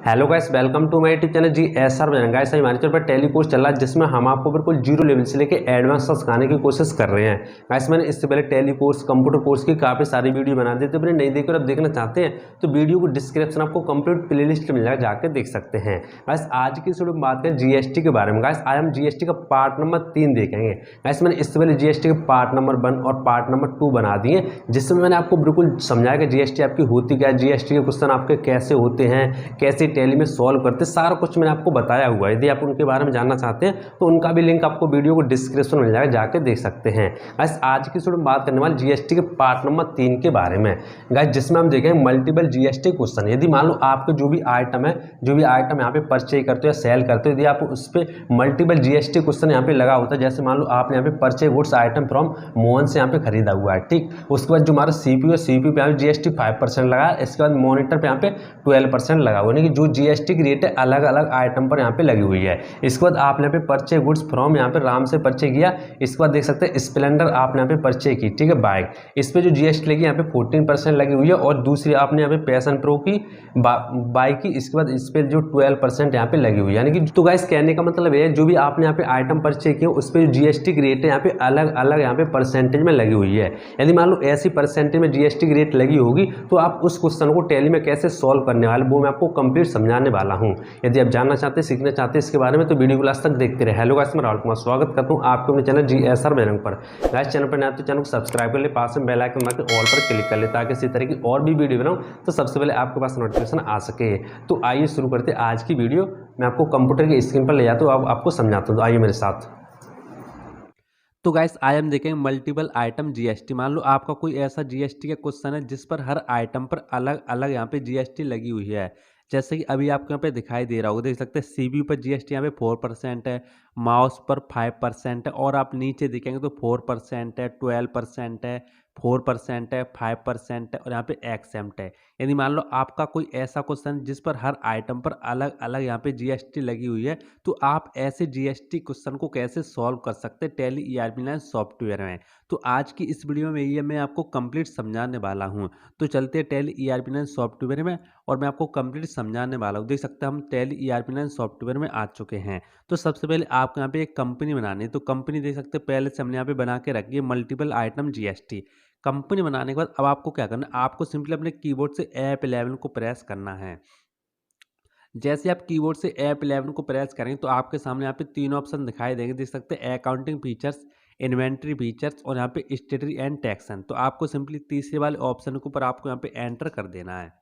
Hello guys, welcome to my YouTube channel GSR Bajrang. Guys हमारे channel पर Tally course चल रहा है जिसमें हम आपको बिल्कुल जीरो लेवल से लेके एडवांस तक सिखाने की कोशिश कर रहे हैं। गाइस मैंने इससे पहले टेली कोर्स, कंप्यूटर कोर्स की काफ़ी सारी वीडियो बना दी थी, अपने नहीं देखकर अब देखना चाहते हैं तो वीडियो को डिस्क्रिप्शन आपको कंप्लीट प्ले लिस्ट मिल जाएगा, जाकर देख सकते हैं। गाइस आज की वीडियो में बात करें GST के बारे में। गाइस आज हम GST का पार्ट नंबर 3 देखेंगे। गाइस मैंने इससे पहले GST के पार्ट नंबर 1 और पार्ट नंबर 2 बना दिए, जिसमें मैंने आपको बिल्कुल समझाया कि GST आपकी होती क्या है, GST के क्वेश्चन आपके कैसे होते हैं, कैसे टैली में सॉल्व करते, सारा कुछ मैंने आपको बताया हुआ है। यदि आप उनके बारे में जानना चाहते हैं तो उनका भी लिंक आपको वीडियो को डिस्क्रिप्शन में मिल जाएगा, जाके देख सकते हैं। गाइस आज की वीडियो में बात करने वाले GST के पार्ट नंबर 3 के बारे में। गाइस जिसमें हम देखेंगे मल्टीपल GST क्वेश्चन। यदि मान लो आपके जो भी आइटम है, जो भी आइटम यहाँ पे परचेज करते हो या सेल करते हो, यदि आप उस पर मल्टीपल GST क्वेश्चन यहाँ पे लगा होता है, जैसे मान लो आपने यहाँ पे purchase goods item from Mohan से यहाँ पे खरीदा हुआ है, ठीक। उसके बाद जो हमारा CPU है, CPU पे यहाँ पे GST 5% लगा है। इसके बाद मॉनिटर पे यहाँ पे 12% लगा हुआ है, यानी कि जो GST की रेट है अलग अलग आइटम पर यहाँ पे लगी हुई है। इसके बाद आपने यहाँ पे परचेज गुड्स फ्रॉम यहाँ पे राम से परचेज किया। इसके बाद देख सकते हैं स्प्लेंडर आपने यहाँ पे परचेज की, ठीक है, बाइक। इस पे जो GST लगी यहाँ पे 14% लगी हुई है। और दूसरी आपने यहाँ पे पैशन प्रो की बाइक की, इसके बाद इस पे जो 12% यहाँ पे लगी हुई है। यानी कि तो गाइस कहने का मतलब है जो भी आपने यहाँ पे आइटम परचेज किया उस पर GST की रेट है यहाँ पे अलग अलग यहाँ पे परसेंटेज में लगी हुई है। यदि मान लो ऐसी परसेंटेज में GST की रेट लगी होगी तो आप उस क्वेश्चन को टैली में कैसे सॉल्व करने वाले, वो मैं आपको कंप्लीट समझाने वाला हूँ। यदि आप जानना चाहते हैं, सीखना चाहते हैं इसके बारे में तो वीडियो को लास्ट तक देखते रहे। हेलो गाइस, मैं राहुल कुमार स्वागत करता हूँ आपको अपने चैनल GSR बजरंग पर। गाइस चैनल पर नया तो चैनल को सब्सक्राइब कर ले, पास में बेल आइकन मार के ऑल पर क्लिक कर ले, ताकि इसी तरह की और भी वीडियो बनाऊँ तो सबसे पहले आपके पास नोटिफिकेशन आ सके। तो आइए शुरू करते हैं आज की वीडियो। मैं आपको कंप्यूटर की स्क्रीन पर ले जाता हूँ, अब आपको समझाता हूँ, तो आइए मेरे साथ। तो गाइस आज हम देखेंगे मल्टीपल आइटम GST। मान लो आपका कोई ऐसा GST का क्वेश्चन है जिस पर हर आइटम पर अलग अलग यहाँ पे GST लगी हुई है। जैसे कि अभी आपको यहाँ पे दिखाई दे रहा होगा, देख सकते हैं CPU पर GST यहाँ पे 4% है, माउस पर 5% है, और आप नीचे देखेंगे तो 4% है, 12% है, 4% है, 5% है, और यहाँ पे एक्सेम्प्ट है। यदि मान लो आपका कोई ऐसा क्वेश्चन जिस पर हर आइटम पर अलग अलग यहाँ पे GST लगी हुई है, तो आप ऐसे GST क्वेश्चन को कैसे सॉल्व कर सकते हैं टैली ERP9 सॉफ्टवेयर में। तो आज की इस वीडियो में ये मैं आपको कंप्लीट समझाने वाला हूँ। तो चलते हैं टैली ERP9 सॉफ्टवेयर में और मैं आपको कंप्लीट समझाने वाला हूँ। देख सकते हैं हम टैली ERP9 सॉफ्टवेयर में आ चुके हैं। तो सबसे पहले आपको यहाँ पे एक कंपनी बनानी है। तो कंपनी देख सकते हैं पहले से हमने यहाँ पे बना के रखी है मल्टीपल आइटम GST। कंपनी बनाने के बाद अब आपको क्या करना है, आपको सिंपली अपने कीबोर्ड से F11 को प्रेस करना है। जैसे आप कीबोर्ड से F11 को प्रेस करेंगे तो आपके सामने यहाँ पे 3 ऑप्शन दिखाई देंगे, देख सकते हैं अकाउंटिंग फीचर्स, इन्वेंट्री फीचर्स और यहाँ पे स्टेटरी एंड टैक्सन। तो आपको सिंपली तीसरे वाले ऑप्शन के ऊपर आपको यहाँ पे एंटर कर देना है।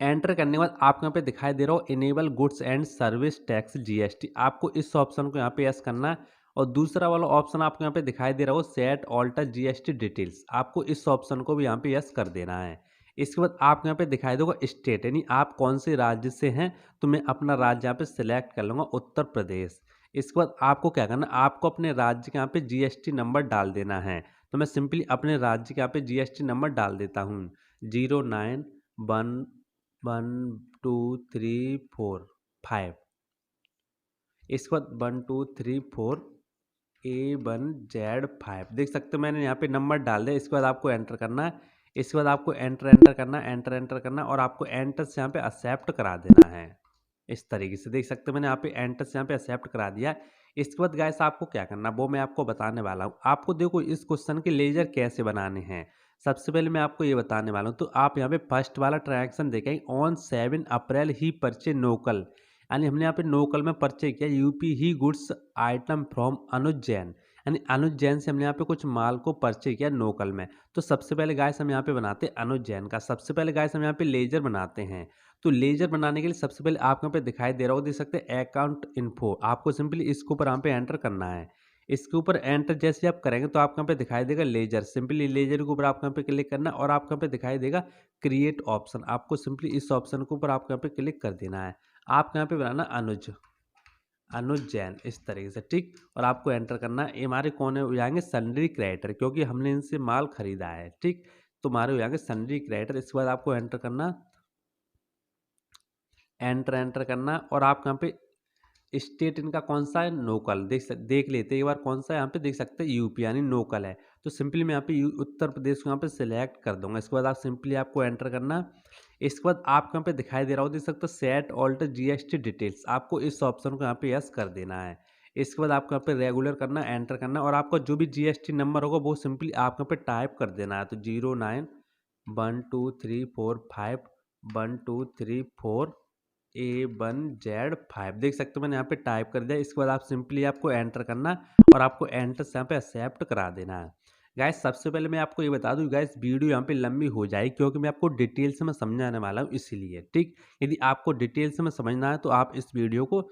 एंटर करने के बाद आपको यहाँ पे दिखाई दे रहा हो enable goods and service tax GST। आपको इस ऑप्शन को यहाँ पे यस करना है। और दूसरा वाला ऑप्शन आपको यहाँ पे दिखाई दे रहा हो सेट ऑल्टर GST डिटेल्स। आपको इस ऑप्शन को भी यहाँ पे यस कर देना है। इसके बाद आपको यहाँ पे दिखाई देगा स्टेट, यानी आप कौन से राज्य से हैं। तो मैं अपना राज्य यहाँ पे सिलेक्ट कर लूँगा, उत्तर प्रदेश। इसके बाद आपको क्या करना, आपको अपने राज्य के यहाँ पे GST नंबर डाल देना है। तो मैं सिंपली अपने राज्य के यहाँ पे GST नंबर डाल देता हूँ 0911234 इसके बाद 1234A1Z5। देख सकते हो मैंने यहाँ पे नंबर डाल दिया। इसके बाद आपको एंटर करना है। इसके बाद आपको एंटर करना है, एंटर करना है, और आपको एंटर से यहाँ पे एक्सेप्ट करा देना है। इस तरीके से देख सकते हो मैंने यहाँ पे एंटर से यहाँ पे एक्सेप्ट करा दिया। इसके बाद गाइस आपको क्या करना वो मैं आपको बताने वाला हूँ। आपको देखो इस क्वेश्चन के लेजर कैसे बनाने हैं, सबसे पहले मैं आपको ये बताने वाला हूँ। तो आप यहाँ पे फर्स्ट वाला ट्रांजेक्शन देखेंगे ऑन 7 अप्रैल ही परचे नोकल, यानी हमने यहाँ पे नोकल में परचे किया यूपी ही goods item from Anuj Jain, यानी अनुज जैन से हमने यहाँ पे कुछ माल को परचे किया नोकल में। तो सबसे पहले गाइस हम यहाँ पे बनाते हैं अनुज जैन का। सबसे पहले गाइस हम यहाँ पे लेजर बनाते हैं। तो लेजर बनाने के लिए सबसे पहले आपको यहाँ पे दिखाई दे रहा हो, देख सकते हैं अकाउंट इन्फो। आपको सिंपली इसके ऊपर यहाँ पे एंटर करना है। इसके ऊपर एंटर जैसे आप करेंगे तो आपको यहाँ पे दिखाई देगा लेजर। सिंपली लेजर के ऊपर आपको यहाँ पे क्लिक करना है और आपको यहाँ पे दिखाई देगा क्रिएट ऑप्शन। आपको सिंपली इस ऑप्शन के ऊपर आपको यहाँ पे क्लिक कर देना है। आपको यहाँ पे बनाना अनुज जैन इस तरीके से, ठीक। और आपको एंटर करना है। ये हमारे कौन है, हो जाएंगे सन्ड्री क्रेडिटर, क्योंकि हमने इनसे माल खरीदा है, ठीक। तो हमारे हो जाएंगे सन्ड्री क्रेडिटर। इसके बाद आपको एंटर करना, एंटर करना, और आपको यहाँ पे स्टेट इनका कौन सा है, नोकल। देख लेते हैं एक बार कौन सा है। यहाँ पे देख सकते हैं यूपी यानी नोकल है। तो सिंपली मैं यहाँ पे उत्तर प्रदेश को यहाँ पे सिलेक्ट कर दूंगा। इसके बाद आप सिंपली आपको एंटर करना। इसके बाद आपको यहाँ पे दिखाई दे रहा हो, देख सकते हो सेट ऑल्टर जीएसटी डिटेल्स, आपको इस ऑप्शन को यहाँ पे यस कर देना है। इसके बाद आपको यहाँ पे रेगुलर करना, एंटर करना और आपका जो भी जीएसटी नंबर होगा वो सिंपली आपको यहाँ पे टाइप कर देना है। तो 0912351234A1Z5 देख सकते हो मैंने यहाँ पे टाइप कर दिया। इसके बाद आप सिंपली आपको एंटर करना और आपको एंटर से यहाँ पे एक्सेप्ट करा देना है। गाइस सबसे पहले मैं आपको ये बता दूं गाइस, वीडियो यहाँ पे लंबी हो जाएगी क्योंकि मैं आपको डिटेल से मैं समझाने वाला हूँ इसीलिए, ठीक। यदि आपको डिटेल से मैं समझना है तो आप इस वीडियो को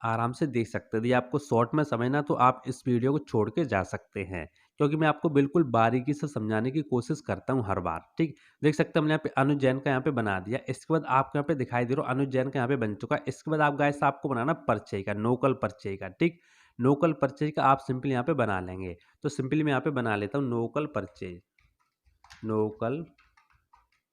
आराम से देख सकते हैं। यदि आपको शॉर्ट में समझना तो आप इस वीडियो को छोड़ के जा सकते हैं, क्योंकि मैं आपको बिल्कुल बारीकी से समझाने की कोशिश करता हूँ हर बार, ठीक। देख सकते हैं हमने यहाँ पे अनुज जैन का यहाँ पे बना दिया। इसके बाद आपको यहाँ पे दिखाई दे रहा अनुज जैन का यहाँ पे बन चुका है। इसके बाद आप गाइस आपको बनाना परिचय का, नोकल परिचय का, ठीक। नोकल परिचय का आप सिंपली यहाँ पे बना लेंगे। तो सिंपली मैं यहाँ पे बना लेता हूँ नोकल परिचय, नोकल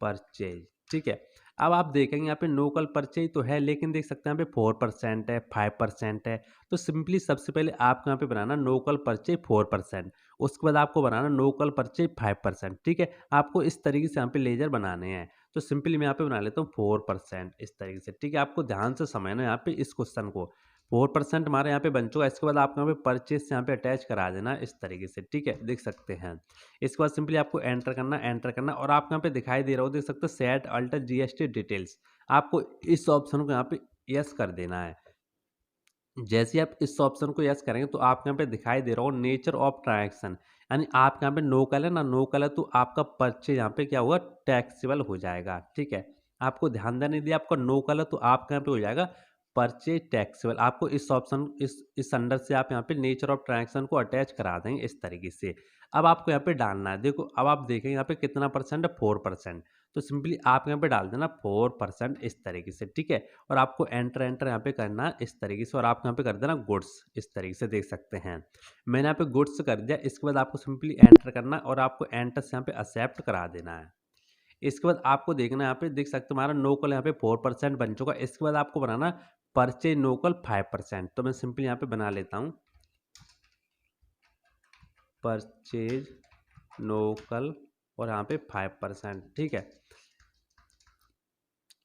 परचेज, ठीक है। अब आप देखेंगे यहाँ पे नोकल परचेज तो है, लेकिन देख सकते हैं यहाँ पे 4% है, 5% है। तो सिंपली सबसे पहले आपको यहाँ पे बनाना नोकल परचेज 4%, उसके बाद आपको बनाना नोकल परचेज 5%, ठीक है। आपको इस तरीके से यहाँ पे लेजर बनाने हैं। तो सिंपली मैं यहाँ पे बना लेता हूँ 4% इस तरीके से, ठीक है। आपको ध्यान से समझना यहाँ पे इस क्वेश्चन को। 4% हमारे यहाँ पे बन चुका है। इसके बाद आपको यहाँ पे परचेज से यहाँ पे अटैच करा देना इस तरीके से, ठीक है, देख सकते हैं। इसके बाद सिंपली आपको एंटर करना और आपको यहाँ पे दिखाई दे रहा हो, देख सकते हो सेट अल्टर जीएसटी डिटेल्स, आपको इस ऑप्शन को यहाँ पे यस कर देना है। जैसे ही आप इस ऑप्शन को यस करेंगे तो आपको यहाँ पे दिखाई दे रहा हो नेचर ऑफ ट्रांजैक्शन, यानी आपके यहाँ पे नो कल है ना, नो कल है तो आपका परचेज यहाँ पे क्या होगा, टैक्सेबल हो जाएगा, ठीक है। आपको ध्यान देना, यदि आपका नो कल है तो आपके यहाँ पे हो जाएगा परचेज टैक्सेबल। आपको इस ऑप्शन इस अंडर से आप यहाँ पे नेचर ऑफ ट्रांजैक्शन को अटैच करा देंगे इस तरीके से। अब आपको यहाँ पे डालना है, देखो अब आप देखेंगे यहाँ पे कितना परसेंट है, 4%। तो सिंपली आप यहाँ पे डाल देना 4% इस तरीके से, ठीक है। और आपको एंटर यहाँ पे करना है इस तरीके से और आपको यहाँ पे कर देना गुड्स इस तरीके से, देख सकते हैं मैंने यहाँ पे गुड्स कर दिया। इसके बाद आपको सिंपली एंटर करना और आपको एंटर से यहाँ पे एक्सेप्ट करा देना है। इसके बाद आपको देखना है यहाँ पे, देख सकते हो हमारा नोकल यहाँ पे 4% बन चुका है। इसके बाद आपको बनाना परचेज नोकल 5%। तो मैं सिंपली यहाँ पे बना लेता हूँ परचेज नोकल और यहाँ पे 5%, ठीक है।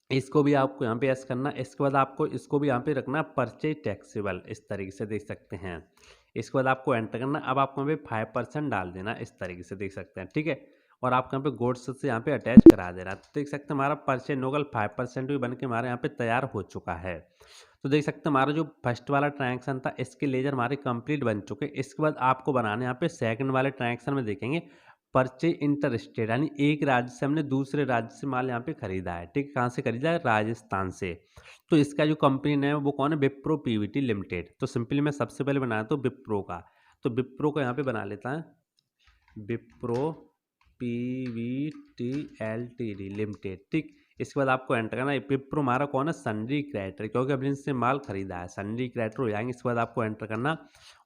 इसको भी आपको यहाँ पे यस करना। इसके बाद आपको इसको भी यहाँ पे रखना परचेज टैक्सेबल इस तरीके से, देख सकते हैं। इसके बाद आपको एंटर करना। अब आपको यहाँ पे 5% डाल देना इस तरीके से, देख सकते हैं, ठीक है। और आपको यहाँ पे गुड्स से यहाँ पे अटैच करा देना। तो देख सकते हैं हमारा परचेज नोकल 5% भी बन के हमारे यहाँ पे तैयार हो चुका है। तो देख सकते हैं हमारा जो फर्स्ट वाला ट्रांजेक्शन था इसके लेजर हमारे कंप्लीट बन चुके। इसके बाद आपको बनाने यहाँ पे सेकंड वाले ट्रांजेक्शन में देखेंगे परचेज इंटर स्टेट, यानी एक राज्य से हमने दूसरे राज्य से माल यहाँ पे खरीदा है, ठीक है। कहाँ से खरीदा है, राजस्थान से। तो इसका जो कंपनी नेम है वो कौन है, विप्रो पीवीटी लिमिटेड। तो सिंपली मैं सबसे पहले बनाया तो विप्रो का, तो विप्रो को यहाँ पे बना लेता है विप्रो पीवीटी एलटीडी लिमिटेड, ठीक। इसके बाद आपको एंटर करना है। विप्रो हमारा कौन है, सनरी क्रेडिटर, क्योंकि अभी इनसे माल खरीदा है, सनरी क्रेडिटर हो जाएंगे। इसके बाद आपको एंटर करना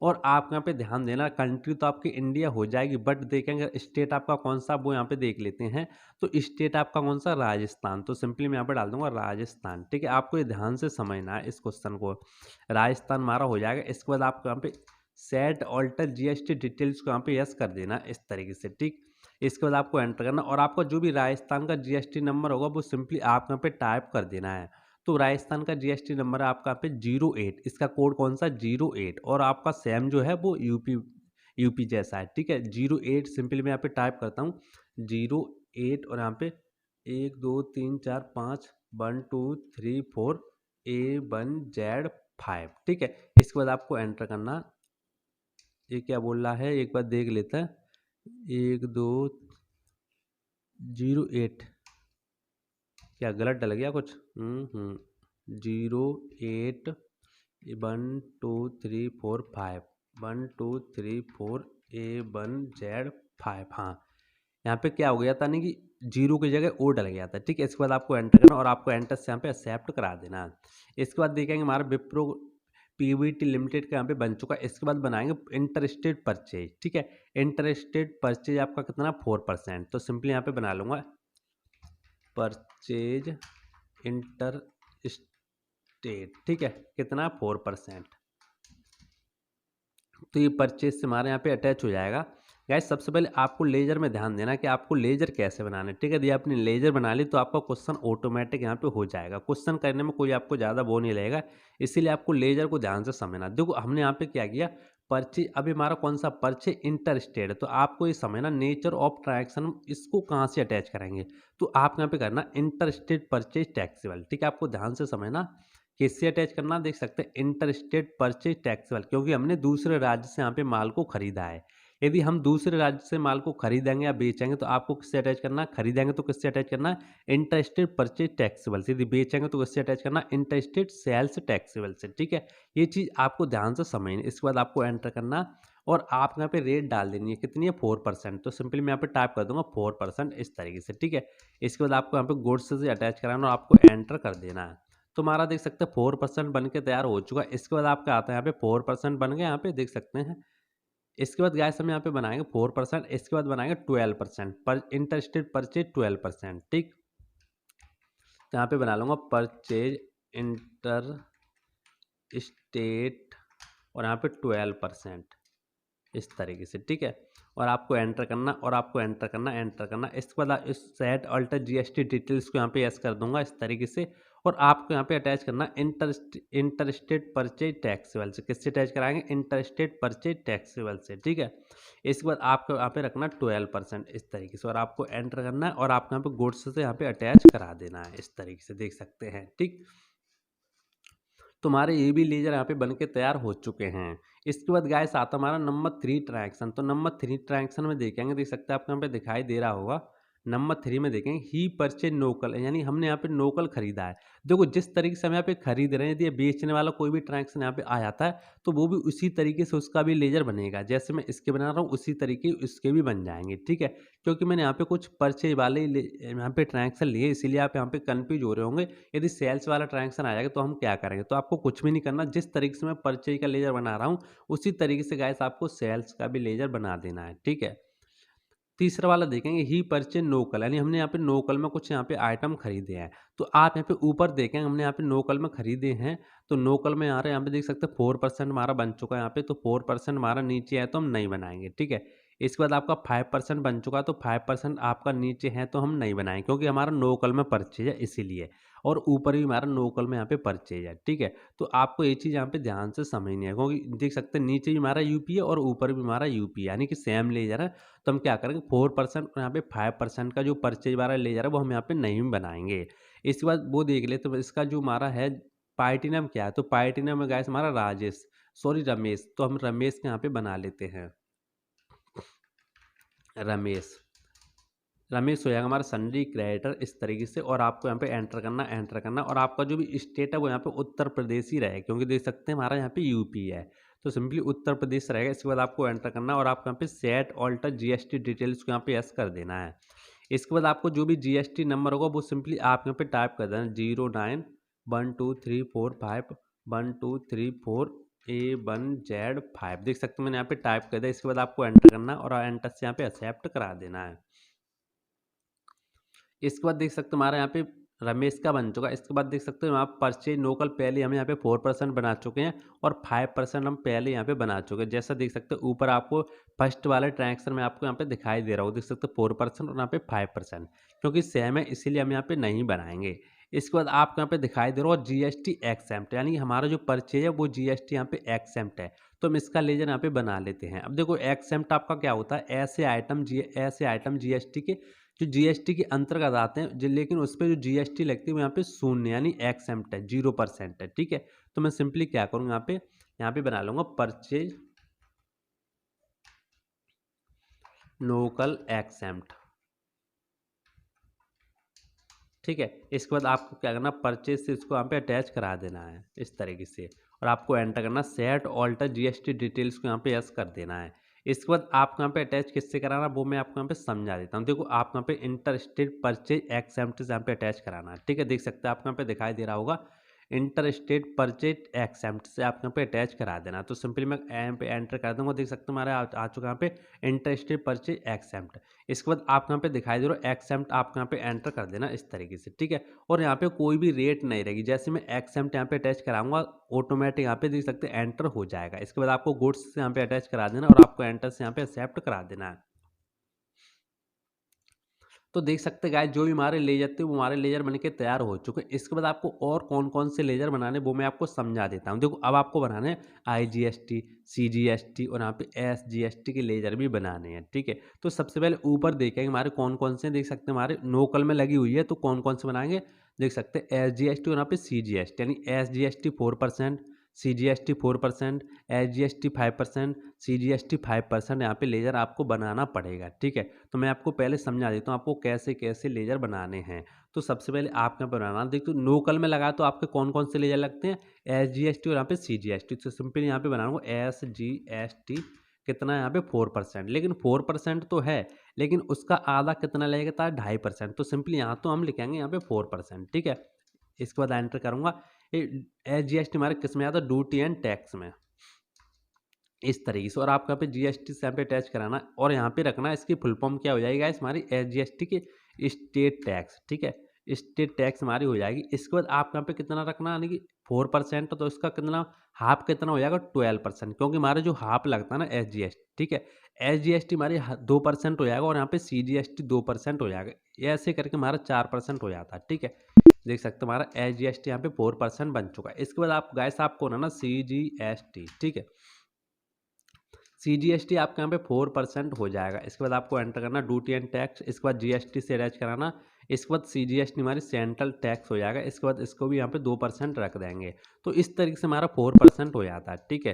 और आप यहाँ पे ध्यान देना, कंट्री तो आपकी इंडिया हो जाएगी, बट देखेंगे स्टेट आपका कौन सा वो यहाँ पे देख लेते हैं। तो स्टेट आपका कौन सा, राजस्थान। तो सिंपली मैं यहाँ पे डाल दूंगा राजस्थान, ठीक है। आपको ये ध्यान से समझना है इस क्वेश्चन को, राजस्थान हमारा हो जाएगा। इसके बाद आपको यहाँ पे सेट ऑल्टर जीएसटी डिटेल्स को यहाँ पे यस कर देना इस तरीके से, ठीक। इसके बाद आपको एंटर करना और आपका जो भी राजस्थान का जीएसटी नंबर होगा वो सिंपली आप यहाँ पे टाइप कर देना है। तो राजस्थान का जीएसटी नंबर है आपका यहाँ पे 08, इसका कोड कौन सा 08, और आपका सेम जो है वो यूपी जैसा है, ठीक है। 08 सिंपली मैं यहाँ पे टाइप करता हूँ 08 और यहाँ पे 1 2 3 4 5 1 2 3 4 A1Z5, ठीक है। इसके बाद आपको एंटर करना। ये क्या बोल रहा है एक बार देख लेता है, 1208, क्या गलत डल गया कुछ, 08 1 2 3 4 5 1 2 3 4 A1Z5, हाँ यहाँ पे क्या हो गया था नहीं कि जीरो की जगह ओ डल गया था, ठीक है। इसके बाद आपको एंटर करना और आपको एंटर से यहाँ पे एक्सेप्ट करा देना। इसके बाद देखेंगे हमारा विप्रो पीवीटी लिमिटेड का यहाँ पे बन चुका है। इसके बाद बनाएंगे इंटर स्टेट परचेज, ठीक है। इंटर स्टेट परचेज आपका कितना 4%। तो सिंपली यहाँ पे बना लूंगा परचेज इंटर स्टेट, ठीक है, कितना 4%। तो ये परचेज से हमारे यहाँ पे अटैच हो जाएगा। गाइस सबसे पहले आपको लेजर में ध्यान देना कि आपको लेजर कैसे बनाना है, ठीक है। यदि आपने लेजर बना ली तो आपका क्वेश्चन ऑटोमेटिक यहाँ पे हो जाएगा, क्वेश्चन करने में कोई आपको ज़्यादा वो नहीं लगेगा। इसीलिए आपको लेजर को ध्यान से समझना। देखो हमने यहाँ पे क्या किया, पर्चे, अभी हमारा कौन सा पर्चे इंटरस्टेट है, तो आपको ये समझना नेचर ऑफ ट्रांजैक्शन इसको कहाँ से अटैच करेंगे। तो आप यहाँ पे करना इंटरस्टेट परचेज टैक्सेबल, ठीक है। आपको ध्यान से समझना किससे अटैच करना, देख सकते हैं इंटरस्टेट परचेज टैक्सेबल, क्योंकि हमने दूसरे राज्य से यहाँ पे माल को खरीदा है। यदि हम दूसरे राज्य से माल को खरीदेंगे या बेचेंगे तो आपको किससे अटैच करना है, खरीदेंगे तो किससे अटैच करना है, इंटरस्टेट परचेज टैक्सेबल से। यदि बेचेंगे तो किससे अटैच करना है, इंटरस्टेट सेल्स टैक्सेबल से, ठीक है। ये चीज़ आपको ध्यान से समझनी। इसके बाद आपको एंटर करना और आप यहाँ पे रेट डाल देनी है, कितनी है 4%। तो सिंपली मैं यहाँ पे टाइप कर दूंगा 4% इस तरीके से, ठीक है। इसके बाद आपको यहाँ पे गुड्स से अटैच कराना और आपको एंटर कर देना है। तो हमारा देख सकते हैं 4% बन के तैयार हो चुका है। इसके बाद आपका आता है यहाँ पे 4% बन गया, यहाँ पे देख सकते हैं। इसके बाद गाइस हम यहाँ पे बनाएंगे 4%, इसके बाद बनाएंगे 12% पर इंटरस्टेट परचेज 12%, ठीक। तो यहाँ पे बना लूंगा परचेज इंटर स्टेट और यहाँ पे 12% इस तरीके से, ठीक है। और आपको एंटर करना और आपको एंटर करना, एंटर करना। इसके बाद इस सेट अल्टर जीएसटी डिटेल्स को यहाँ पे यस कर दूंगा इस तरीके से। और आपको यहाँ पे अटैच करना इंटरस्टेट परचेज टैक्सेबल से। किससे अटैच कराएंगे, इंटरस्टेट परचेज टैक्सेबल से, ठीक है। इसके बाद आपको यहाँ पे रखना 12% इस तरीके से और आपको एंटर करना है और आपको यहाँ पे गुड्स से यहाँ पे अटैच करा देना है इस तरीके से, देख सकते हैं, ठीक। तुम्हारे ये भी लेजर यहाँ पे बन के तैयार हो चुके हैं। इसके बाद गाइस आता हमारा नंबर 3 ट्रांजैक्शन। तो नंबर 3 ट्रांजैक्शन में देखेंगे, देख सकते हैं आपको यहाँ पे दिखाई दे रहा होगा। नंबर 3 में देखेंगे ही परचेज नोकल, यानी हमने यहाँ पे नोकल खरीदा है। देखो जिस तरीके से हम यहाँ पे खरीद रहे हैं, यदि बेचने वाला कोई भी ट्रांजैक्शन यहाँ पे आ जाता है तो वो भी उसी तरीके से उसका भी लेजर बनेगा। जैसे मैं इसके बना रहा हूँ उसी तरीके इसके भी बन जाएंगे, ठीक है। क्योंकि मैंने यहाँ पे कुछ परचेज वाले यहाँ पे ट्रांजैक्शन लिए, इसीलिए आप यहाँ पे कन्फ्यूज हो रहे होंगे। यदि सेल्स वाला ट्रांजैक्शन आ जाएगा तो हम क्या करेंगे, तो आपको कुछ भी नहीं करना। जिस तरीके से मैं परचेज का लेजर बना रहा हूँ उसी तरीके से गाइस आपको सेल्स का भी लेजर बना देना है, ठीक है। तीसरा वाला देखेंगे ही परचेज नोकल, यानी हमने यहाँ पे नोकल में कुछ यहाँ पे आइटम खरीदे हैं। तो आप यहाँ पे ऊपर देखेंगे हमने यहाँ पे नोकल में खरीदे हैं। तो नोकल में आ रहे हैं, यहाँ पे देख सकते हैं 4% हमारा बन चुका है यहाँ पे। तो 4% हमारा नीचे है तो हम नहीं बनाएंगे, ठीक है। इसके बाद आपका 5% बन चुका, तो 5% आपका नीचे है तो हम नहीं बनाएंगे क्योंकि हमारा नोकल में परचेज है इसीलिए। और ऊपर भी हमारा नोकल में यहाँ पे परचेज है, ठीक है। तो आपको ये चीज़ यहाँ पे ध्यान से समझनी है क्योंकि देख सकते हैं नीचे भी हमारा यूपी है और ऊपर भी हमारा यूपी है, यानी कि सेम लेजर है। तो हम क्या करेंगे 4% और यहाँ पे 5% का जो परचेज वाला लेजर है वो हम यहाँ पे नहीं बनाएंगे। इसके बाद वो देख ले, तो इसका जो हमारा है पार्टी नाम क्या है, तो पार्टी नाम है गाइस हमारा राजेश, सॉरी रमेश। तो हम रमेश के यहाँ पे बना लेते हैं रमेश। रमेश हो जाएगा हमारा सन्डी क्रिएटर इस तरीके से। और आपको यहाँ पे एंटर करना, एंटर करना। और आपका जो भी स्टेट है वो यहाँ पे उत्तर प्रदेश ही रहेगा क्योंकि देख सकते हैं हमारा यहाँ पे यूपी है, तो सिंपली उत्तर प्रदेश रहेगा। इसके बाद आपको एंटर करना और आपको यहाँ पे सेट ऑल्टर जीएसटी डिटेल्स को यहाँ पे यस कर देना है। इसके बाद आपको जो भी जीएसटी नंबर होगा वो सिंपली आप यहाँ पे टाइप कर देना 091234512345A1Z5, देख सकते हैं मैंने यहाँ पे टाइप कर दिया। इसके बाद आपको एंटर करना और एंटर से यहाँ पे एक्सेप्ट करा देना है। इसके बाद देख सकते हो हमारा यहाँ पे रमेश का बन चुका है। इसके बाद देख सकते हो आप परचेज नोकल पहले हम यहाँ पे 4% बना चुके हैं और 5% हम पहले यहाँ पे बना चुके हैं। जैसा देख सकते हो ऊपर आपको फर्स्ट वाले ट्रांजैक्शन में आपको यहाँ पे दिखाई दे रहा हो, देख सकते हो 4% और यहाँ पे 5%, क्योंकि सेम है इसीलिए हम यहाँ पे नहीं बनाएंगे। इसके बाद आपको यहाँ पे दिखाई दे रहा हो जीएसटी एक्सेम्प्ट, यानी हमारा जो परचेज है वो जीएसटी यहाँ पे एक्सेम्प्ट है। तो हम इसका लेजर यहाँ पे बना लेते हैं। अब देखो एक्सेम्प्ट आपका क्या होता है, ऐसे आइटम जीएसटी के जो जीएसटी के अंतर्गत आते हैं लेकिन उस पर जो जीएसटी लगती है वो यहाँ पे शून्य यानी एक्सेम्प्ट है, 0% है, ठीक है। तो मैं सिंपली क्या करूँगा यहाँ पे बना लूंगा परचेज नोकल एक्सेम्प्ट, ठीक है। इसके बाद आपको क्या करना, परचेज से इसको यहाँ पे अटैच करा देना है इस तरीके से। और आपको एंटर करना सेट ऑल्टर जीएसटी डिटेल्स को यहाँ पे यस कर देना है। इसके बाद आपको यहाँ पे अटैच किससे कराना वो मैं आपको यहाँ पे समझा देता हूँ। देखो आप यहाँ पे इंटरस्टेट परचेज एक्सेम्प्ट से यहाँ पे अटैच कराना है, ठीक है। देख सकते हैं आपको यहाँ पे दिखाई दे रहा होगा इंटर स्टेट परचेज एक्सेम्प्ट से आप यहाँ पे अटैच करा देना। तो सिंपली मैं यहाँ पे एंटर कर दूंगा, देख सकते हो हमारा आ चुका यहाँ पे इंटर स्टेट परचेज एक्सेम्प्ट। इसके बाद आप यहाँ पे दिखाई दे रहा हो एक्सेम्प्ट, आप यहाँ पे एंटर कर देना इस तरीके से, ठीक है। और यहाँ पे कोई भी रेट नहीं रहेगी, जैसे मैं एक्सेम्प्ट यहाँ पे अटैच कराऊंगा ऑटोमेटिक यहाँ पे देख सकते हैं एंटर हो जाएगा। इसके बाद आपको गुड्स से यहाँ पे अटैच करा देना और आपको एंटर से यहाँ पे एक्सेप्ट करा देना है। तो देख सकते हैं गाइस जो भी हमारे लेजर थे वो हमारे लेजर बन के तैयार हो चुके हैं। इसके बाद आपको और कौन कौन से लेजर बनाने वो मैं आपको समझा देता हूँ। देखो अब आपको बनाने IGST, CGST और यहाँ पे SGST के लेजर भी बनाने हैं, ठीक है। तो सबसे पहले ऊपर देखेंगे हमारे कौन कौन से, देख सकते हैं हमारे नोकल में लगी हुई है, तो कौन कौन से बनाएंगे देख सकते हैं SGST और यहाँ पे CGST, यानी SGST 4%, CGST 4%, SGST 5%, CGST 5% यहाँ पे लेजर आपको बनाना पड़ेगा, ठीक है। तो मैं आपको पहले समझा देता हूँ आपको कैसे कैसे लेजर बनाने हैं। तो सबसे पहले आप यहाँ पर बनाना, देखो नोकल में लगा तो आपके कौन कौन से लेजर लगते हैं SGST और यहाँ पे CGST। तो सिंपल यहाँ पे बनाऊंगा SGST, कितना यहाँ पे 4%, लेकिन 4% तो है लेकिन उसका आधा कितना लगेगा था 2.5%। तो सिंपली यहाँ तो हम लिखेंगे यहाँ पे 4%, ठीक है। इसके बाद एंटर करूंगा। SGST हमारे किस में आता है ड्यूटी एंड टैक्स में, इस तरीके से। और आपको यहाँ पे GST से यहाँ पे अटैच कराना और यहाँ पे रखना इसकी फुल फॉर्म क्या हो जाएगी गाइस हमारी SGST की स्टेट टैक्स, ठीक है। स्टेट टैक्स हमारी हो जाएगी। इसके बाद आप यहाँ पे कितना रखना, यानी कि 4%, तो इसका कितना हाफ कितना हो जाएगा 12%, क्योंकि हमारा जो हाफ लगता है ना SGST, ठीक है। SGST हमारी 2% हो जाएगा और यहाँ पे CGST 2% हो जाएगा, ऐसे करके हमारा 4% हो जाता है, ठीक है। देख सकते हो हमारा SGST यहाँ पे 4% बन चुका है। इसके बाद आप गाइस आपको ना CGST, ठीक है, CGST आपके यहाँ पे 4% हो जाएगा। इसके बाद आपको एंटर करना ड्यूटी एंड टैक्स, इसके बाद GST से अटैच कराना, इसके बाद CGST हमारी सेंट्रल टैक्स हो जाएगा। इसके बाद इसको भी यहाँ पे 2% रख देंगे। तो इस तरीके से हमारा 4% हो जाता है, ठीक है।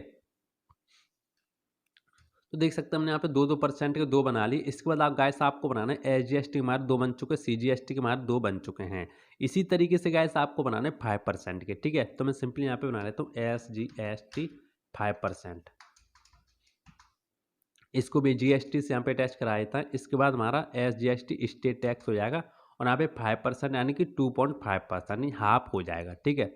तो देख सकते हैं हमने यहाँ पे 2% के 2 बना ली। इसके बाद आप गाइस आपको बनाना है SGST हमारे 2 बन चुके, CGST के हमारे 2 बन चुके हैं। इसी तरीके से गाइस आपको बनाने 5% के, ठीक है। तो मैं सिंपली यहाँ पे बना लेता हूँ SGST 5%, इसको भी GST से यहाँ पे अटैच करा देता है। इसके बाद हमारा SGST स्टेट टैक्स हो जाएगा और यहाँ पे 5% यानी कि 2.5% यानी हाफ हो जाएगा, ठीक है।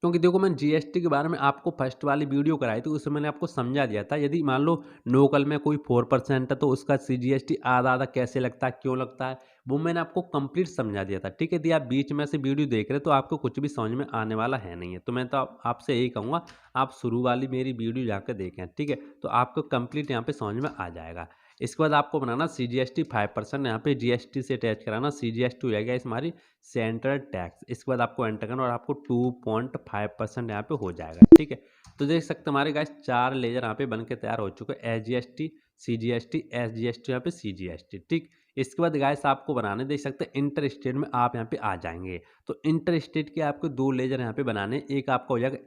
क्योंकि देखो मैं GST के बारे में आपको फर्स्ट वाली वीडियो कराई थी, उसमें मैंने आपको समझा दिया था यदि मान लो लोकल में कोई 4% है तो उसका CGST आधा आधा कैसे लगता है, क्यों लगता है, वो मैंने आपको कंप्लीट समझा दिया था, ठीक है। यदि आप बीच में से वीडियो देख रहे हैं तो आपको कुछ भी समझ में आने वाला है नहीं है। तो मैं तो आपसे यही कहूँगा आप शुरू वाली मेरी वीडियो जाकर देखें, ठीक है, तो आपको कंप्लीट यहाँ पे समझ में आ जाएगा। इसके बाद आपको बनाना CGST 5%, यहाँ पे GST से अटैच कराना, CGST हो जाएगा इस हमारी सेंट्रल टैक्स। इसके बाद आपको एंटर करना और आपको 2.5% यहाँ पे हो जाएगा, ठीक है। तो देख सकते हैं हमारे गाइस 4 लेजर यहाँ पे बन के तैयार हो चुके हैं, SGST, CGST, SGST यहाँ पे CGST, ठीक। इसके बाद गाइस आपको बनाने देख सकते हैं इंटर स्टेट में आप यहाँ पे आ जाएंगे। तो इंटर स्टेट के आपको 2 लेजर यहाँ पे बनाने, एक आपका हो जाएगा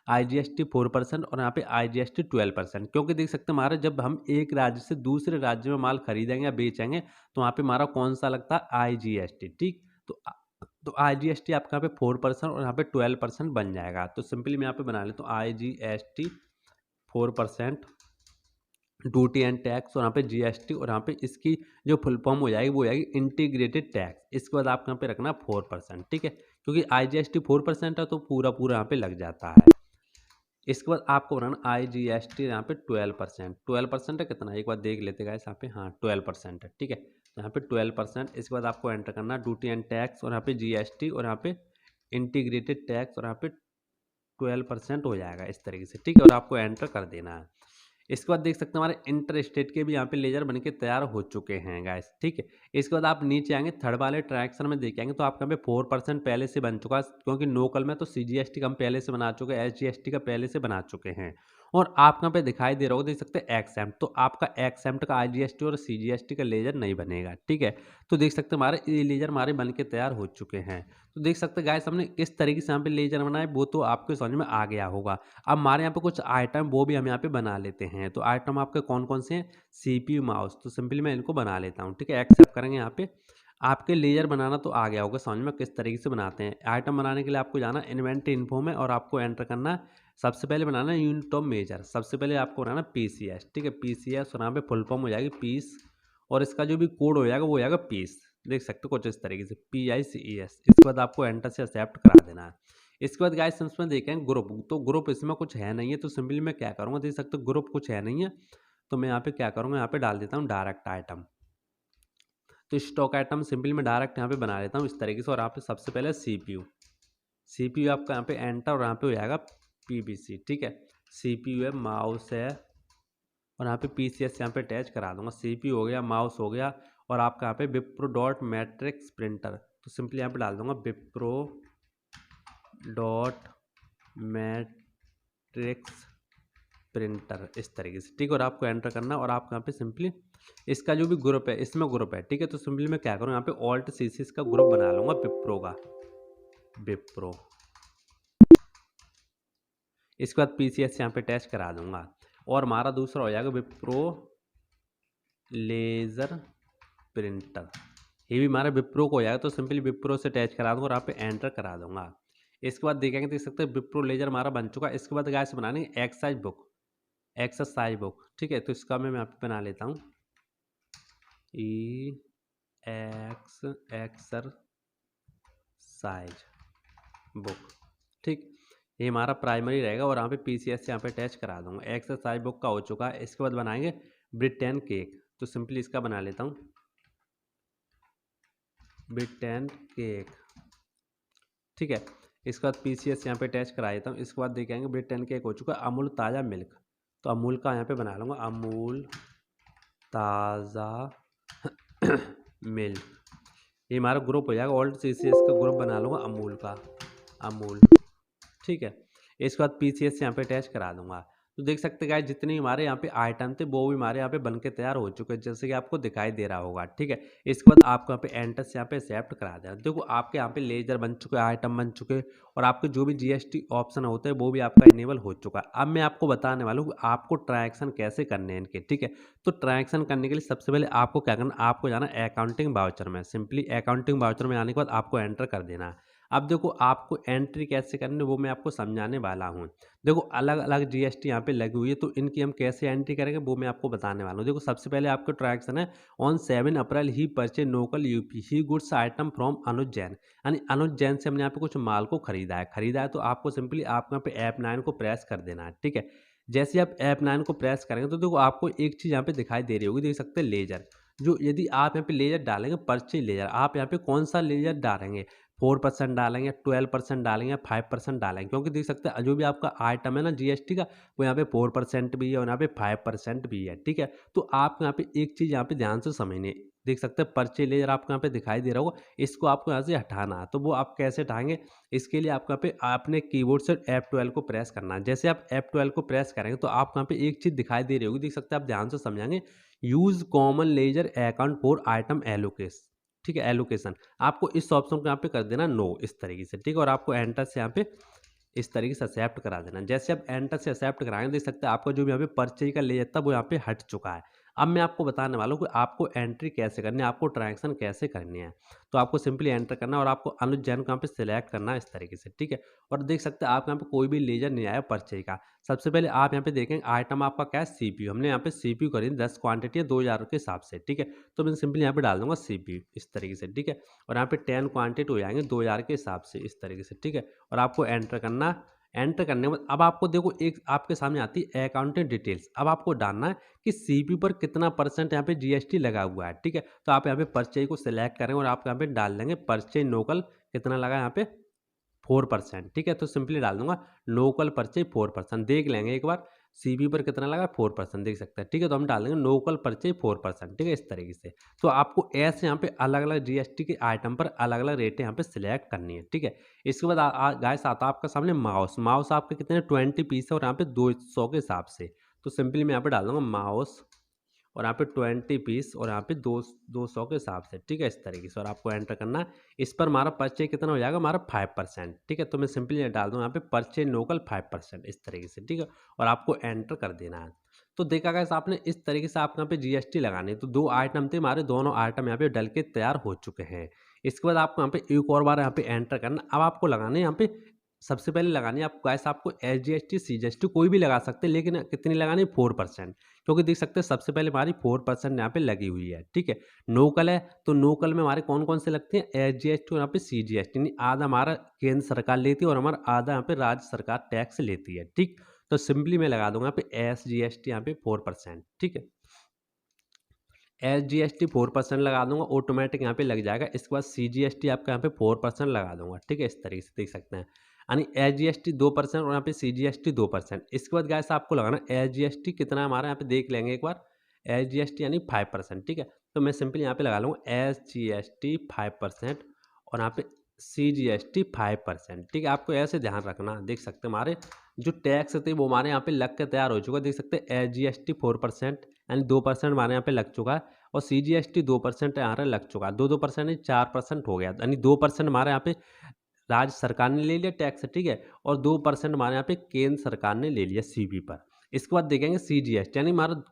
IGST 4% और यहाँ पे IGST 12%, क्योंकि देख सकते हैं हमारे जब हम एक राज्य से दूसरे राज्य में माल खरीदेंगे या बेचेंगे तो वहाँ पे हमारा कौन सा लगता है IGST, ठीक। तो IGST आपका यहाँ पे 4% और यहाँ पे 12% बन जाएगा। तो सिंपली मैं यहाँ पे बना लेता हूँ IGST 4%, ड्यूटी एंड टैक्स और यहाँ पे GST और यहाँ पे इसकी जो फुल फॉर्म हो जाएगी वो हो जाएगी इंटीग्रेटेड टैक्स। इसके बाद आपको यहाँ पे रखना 4%, ठीक है, क्योंकि IGST 4% है तो पूरा पूरा यहाँ पे लग जाता है। इसके बाद आपको बनाना IGST यहाँ पे 12%, 12% है कितना एक बार देख लेते गाइस यहाँ पे, हाँ 12% है, ठीक है। तो यहाँ पे 12%। इसके बाद आपको एंटर करना ड्यूटी एंड टैक्स और यहाँ पे GST और यहाँ पे इंटीग्रेटेड टैक्स और यहाँ पे 12% हो जाएगा इस तरीके से, ठीक है। और आपको एंटर कर देना है। इसके बाद देख सकते हैं हमारे इंटर स्टेट के भी यहाँ पे लेजर बन के तैयार हो चुके हैं गाइस, ठीक है। इसके बाद आप नीचे आएंगे थर्ड वाले ट्रैक्शन में देखेंगे तो आपका यहाँ पे 4% पहले से बन चुका है, क्योंकि लोकल में तो CGST का हम पहले से बना चुके हैं, SGST का पहले से बना चुके हैं। और आपका यहाँ पे दिखाई दे रहा होगा देख सकते हैं एक्सेम्प्ट, तो आपका एक्सेम्प्ट का IGST और CGST का लेजर नहीं बनेगा, ठीक है। तो देख सकते हैं हमारे ये लेजर हमारे बन के तैयार हो चुके हैं। तो देख सकते हैं गाइस हमने किस तरीके से यहाँ पे लेजर बनाए वो तो आपको समझ में आ गया होगा। अब हमारे यहाँ पे कुछ आइटम वो भी हम यहाँ पे बना लेते हैं। तो आइटम आपके कौन कौन से हैं, CPU माउस, तो सिंपली मैं इनको बना लेता हूँ, ठीक है। एक्सेप्ट करेंगे यहाँ पे। आपके लेजर बनाना तो आ गया होगा समझ में किस तरीके से बनाते हैं। आइटम बनाने के लिए आपको जाना इन्वेंटरी इन्फो में और आपको एंटर करना सबसे पहले बनाना यूनिट ऑफ मेजर, सबसे पहले आपको बनाना PCS, ठीक है, PCS और यहाँ पे फुल फॉर्म हो जाएगी पीस और इसका जो भी कोड हो जाएगा वो हो जाएगा पीस, देख सकते हो कुछ इस तरीके से PICES। इसके बाद आपको एंटर से एक्सेप्ट करा देना है। इसके बाद गाइस इसमें देखें ग्रुप, तो ग्रुप इसमें कुछ है नहीं है, तो सिंपली मैं क्या करूँगा, देख सकते हो ग्रुप कुछ है नहीं है, तो मैं यहाँ पे क्या करूँगा, यहाँ पे डाल देता हूँ डायरेक्ट आइटम। तो स्टॉक आइटम सिंपली मैं डायरेक्ट यहाँ पे बना लेता हूँ इस तरीके से। और यहाँ पे सबसे पहले CPU आपका यहाँ पे एंटर, और यहाँ पे हो जाएगा PVC, ठीक है। CPU है, माउस है, और यहाँ पे PCS यहाँ पे अटैच करा दूंगा। CPU हो गया, माउस हो गया, और आपका यहाँ पे विप्रो डॉट मैट्रिक्स प्रिंटर, तो सिंपली यहाँ पे डाल दूंगा विप्रो डॉट मैट्रिक्स प्रिंटर इस तरीके से, ठीक है। और आपको एंटर करना, और आपको यहाँ पे सिंपली इसका जो भी ग्रुप है, इसमें ग्रुप है, ठीक है। तो सिंपली मैं क्या करूँ, यहाँ पे ऑल्ट CC इसका ग्रुप बना लूंगा विप्रो का, विप्रो। इसके बाद PCS यहाँ पे अटैच करा दूंगा, और हमारा दूसरा हो जाएगा विप्रो लेज़र प्रिंटर। ये भी हमारा विप्रो को हो जाएगा, तो सिंपली विप्रो से अटैच करा दूंगा और यहाँ पे एंटर करा दूंगा। इसके बाद देखेंगे, देख सकते हैं विप्रो लेजर हमारा बन चुका है। इसके बाद गाइस बनानी है एक्सरसाइज बुक, ठीक है। तो इसका मैं यहाँ पे बना लेता हूँ एक्सरसाइज बुक, ठीक। ये हमारा प्राइमरी रहेगा, और यहाँ पे PCS से यहाँ पे अटैच करा दूंगा। एक्सरसाइज बुक का हो चुका है। इसके बाद बनाएंगे ब्रिटेन केक, तो सिंपली इसका बना लेता हूँ ब्रिटेन केक, ठीक है। इसके बाद PCS यहाँ पे अटैच करा देता हूँ। इसके बाद देखेंगे ब्रिटेन केक हो चुका है। अमूल ताज़ा मिल्क, तो अमूल का यहाँ पे बना लूँगा अमूल ताज़ा मिल्क। ये हमारा ग्रुप हो जाएगा, ऑल्ट CCS का ग्रुप बना लूँगा अमूल का, अमूल, ठीक है। इसके बाद PCS से यहाँ पे अटैच करा दूंगा। तो देख सकते हैं जितने हमारे यहाँ पे आइटम थे वो भी हमारे यहाँ पे बन के तैयार हो चुके हैं, जैसे कि आपको दिखाई दे रहा होगा, ठीक है। इसके बाद आपको यहाँ पे एंटर से यहाँ पे एक्सेप्ट करा देना। देखो आपके यहाँ पे लेजर बन चुके, आइटम बन चुके, और आपके जो भी GST ऑप्शन होते हैं वो भी आपका इनेबल हो चुका है। अब मैं आपको बताने वाला हूँ कि आपको ट्रांजैक्शन कैसे करने हैं इनके, ठीक है। तो ट्रांजैक्शन करने के लिए सबसे पहले आपको क्या करना, आपको जाना अकाउंटिंग वाउचर में। सिंपली अकाउंटिंग वाउचर में आने के बाद आपको एंटर कर देना है। अब देखो आपको एंट्री कैसे करनी है वो मैं आपको समझाने वाला हूँ। देखो अलग अलग GST यहाँ पे लगी हुई है, तो इनकी हम कैसे एंट्री करेंगे वो मैं आपको बताने वाला हूँ। देखो सबसे पहले आपको ट्रांजैक्शन है ऑन 7 अप्रैल ही परचेज लोकल UP ही goods item from Anuj Jain, यानी अनुज जैन से हमने यहाँ पे कुछ माल को खरीदा है। तो आपको सिंपली आपको यहाँ पे F9 को प्रेस कर देना है, ठीक है। जैसे आप F9 को प्रेस करेंगे तो देखो आपको एक चीज़ यहाँ पे दिखाई दे रही होगी, देख सकते हैं लेजर। जो यदि आप यहाँ पे लेजर डालेंगे परचेज लेजर, आप यहाँ पे कौन सा लेजर डालेंगे, 4% डालेंगे, 12% डालेंगे, 5% डालेंगे, क्योंकि देख सकते हैं जो भी आपका आइटम है ना GST का, वो यहाँ पे 4% भी है और यहाँ पे 5% भी है, ठीक है। तो आप यहाँ पे एक चीज़ यहाँ पे ध्यान से समझने, देख सकते हैं परचेज लेजर आपको यहाँ पे दिखाई दे रहा होगा, इसको आपको यहाँ से हटाना है। तो वो आप कैसे हटाएंगे, इसके लिए आपको यहाँ पे आपने कीबोर्ड से F12 को प्रेस करना है। जैसे आप F12 को प्रेस करेंगे तो आपको यहाँ पे एक चीज़ दिखाई दे रही होगी, देख सकते हैं, आप ध्यान से समझेंगे, use common ledger account for item allocation, ठीक है, एलोकेशन। आपको इस ऑप्शन को यहाँ पे कर देना नो इस तरीके से, ठीक है। और आपको एंटर से यहाँ पे इस तरीके से एक्सेप्ट करा देना। जैसे आप एंटर से एक्सेप्ट कराएंगे देख सकते हैं आपका जो भी यहाँ पे परचेज का ले जाता है वो यहाँ पे हट चुका है। अब मैं आपको बताने वाला हूँ कि आपको एंट्री कैसे करनी है, आपको ट्रांजैक्शन कैसे करनी है। तो आपको सिंपली एंटर करना है और आपको अनुज जैन को यहाँ पे सिलेक्ट करना है इस तरीके से, ठीक है। और देख सकते हैं आप यहाँ पे कोई भी लेजर नहीं आया परचेज का। सबसे पहले आप यहाँ पे देखेंगे आइटम आपका क्या है, CPU। हमने यहाँ पे CPU करी 10 क्वांटिटी है 2000 के हिसाब से, ठीक है। तो मैं सिंपली यहाँ पे डाल दूंगा CPU इस तरीके से, ठीक है। और यहाँ पे 10 क्वांटिटी हो जाएंगे 2000 के हिसाब से इस तरीके से, ठीक है। और आपको एंटर करना, एंटर करने के बाद अब आपको देखो एक आपके सामने आती है अकाउंटिंग डिटेल्स। अब आपको डालना है कि CPU पर कितना % यहाँ पे GST लगा हुआ है, ठीक है। तो आप यहाँ पे परचेज को सिलेक्ट करेंगे और आप यहाँ पे डाल देंगे परचेज लोकल कितना लगा यहाँ पे 4%, ठीक है। तो सिंपली डाल दूंगा लोकल परचेज 4%, देख लेंगे एक बार CPU पर कितना लगा 4%, देख सकते हैं, ठीक है। तो हम डाल देंगे लोकल परचेज 4%, ठीक है, इस तरीके से। तो आपको ऐसे यहाँ पे अलग अलग GST के आइटम पर अलग अलग रेटें यहाँ पे सिलेक्ट करनी है, ठीक है। इसके बाद गाइस आता है आपका सामने माउस आपके कितने 20 पीस है और यहाँ पे 200 के हिसाब से। तो सिंपली मैं यहाँ पे डाल दूंगा माउस और यहाँ पे 20 पीस और यहाँ पे 200 के हिसाब से, ठीक है, इस तरीके से। और आपको एंटर करना है। इस पर हमारा परचेज कितना हो जाएगा, हमारा 5%, ठीक है। तो मैं सिंपली डाल दूँ यहाँ पे परचेज लोकल 5% इस तरीके से, ठीक है। और आपको एंटर कर देना है। तो देखा गया आपने इस तरीके से आप यहाँ पे GST लगानी है। तो 2 आइटम थे हमारे, दोनों आइटम यहाँ पे डल के तैयार हो चुके हैं। इसके बाद आपको यहाँ पे एक और बार यहाँ पे एंटर करना। अब आपको लगाना है यहाँ पे सबसे पहले लगानी है आपको गाइस, आपको SGST CGST कोई भी लगा सकते हैं, लेकिन कितनी लगानी है 4%, क्योंकि देख सकते हैं सबसे पहले हमारी 4% यहाँ पे लगी हुई है। ठीक है, नोकल है तो नोकल में हमारे कौन कौन से लगते हैं, SGST और यहाँ पे CGST, यानी आधा हमारा केंद्र सरकार लेती है और हमारा आधा यहाँ पे राज्य सरकार टैक्स लेती है। ठीक, तो सिंपली मैं लगा दूंगा यहाँ पे SGST यहाँ पे 4%। ठीक है, SGST 4% लगा दूंगा, ऑटोमेटिक यहाँ पे लग जाएगा। इसके बाद CGST आपका यहाँ पे 4% लगा दूंगा। ठीक है, इस तरीके से देख सकते हैं, यानी SGST 2% और यहाँ पे CGST 2%। इसके बाद गाइस आपको लगाना SGST कितना हमारा, यहाँ पे देख लेंगे एक बार, SGST यानी 5%। ठीक है, तो मैं सिंपली यहाँ पे लगा लूँगा SGST 5% और यहाँ पे CGST 5%। ठीक है, आपको ऐसे ध्यान रखना। देख सकते हैं हमारे जो टैक्स थे वो हमारे यहाँ पे लग के तैयार हो चुका है। देख सकते हैं SGST 4% यानी 2% हमारे यहाँ पे लग चुका है, और CGST 2% यहाँ लग चुका है। 2% नहीं 4% हो गया, यानी 2% हमारे यहाँ पे राज्य सरकार ने ले लिया टैक्स। ठीक है, और 2% हमारे यहाँ पे केंद्र सरकार ने ले लिया CB पर। इसके बाद देखेंगे CGST, यानी हमारा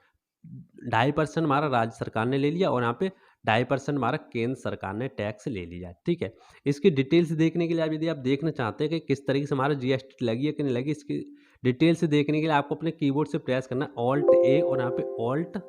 2.5% हमारा राज्य सरकार ने ले लिया और यहाँ पे 2.5% हमारा केंद्र सरकार ने टैक्स ले लिया। ठीक है, इसकी डिटेल्स देखने के लिए यदि आप देखना चाहते हैं कि किस तरीके से हमारा GST लगी है कि नहीं लगी, इसकी डिटेल्स देखने के लिए आपको अपने कीबोर्ड से प्रेस करना Alt+A और यहाँ पे Alt